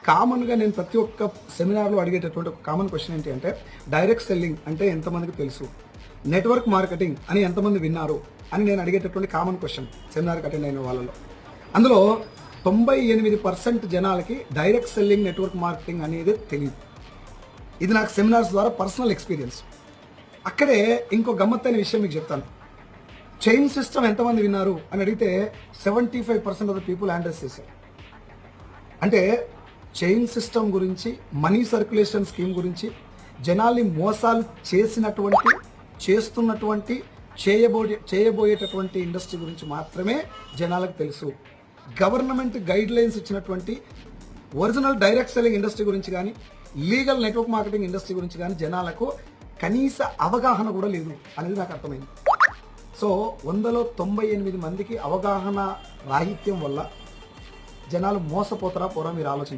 కామన్‌గా నేను ప్రతి ఒక్క సెమినార్‌లో అడిగేటటువంటి ఒక కామన్ క్వెషన్ ఏంటి అంటే, డైరెక్ట్ సెల్లింగ్ అంటే ఎంతమందికి తెలుసు? నెట్వర్క్ మార్కెటింగ్ అని ఎంతమంది విన్నారు? అని నేను అడిగేటటువంటి కామన్ క్వెషన్ సెమినార్‌కి అటెండ్ అయిన వాళ్ళలో. అందులో 98% జనాలకి డైరెక్ట్ సెల్లింగ్, నెట్వర్క్ మార్కెటింగ్ అనేది తెలీదు. ఇది నాకు సెమినార్స్ ద్వారా పర్సనల్ ఎక్స్‌పీరియన్స్. అక్కడే ఇంకో గమ్మత్తైన విషయం మీకు చెప్తాను. చైన్ సిస్టమ్ ఎంతమంది విన్నారు అని అడిగితే 75% ఆఫ్ ద పీపుల్ ఆన్సర్ చేశారు. అంటే చైన్ సిస్టమ్ గురించి, మనీ సర్క్యులేషన్ స్కీమ్ గురించి, జనాల్ని మోసాలు చేసినటువంటి, చేస్తున్నటువంటి, చేయబోయేటటువంటి ఇండస్ట్రీ గురించి మాత్రమే జనాలకు తెలుసు. గవర్నమెంట్ గైడ్ లైన్స్ ఇచ్చినటువంటి ఒరిజినల్ డైరెక్ట్ సెల్లింగ్ ఇండస్ట్రీ గురించి కానీ, లీగల్ నెట్వర్క్ మార్కెటింగ్ ఇండస్ట్రీ గురించి కానీ జనాలకు కనీస అవగాహన కూడా లేదు అనేది నాకు అర్థమైంది. సో 100లో 98 మందికి అవగాహన రాహిత్యం వల్ల జనాలు మోసపోతారా పోరా మీరు ఆలోచించండి.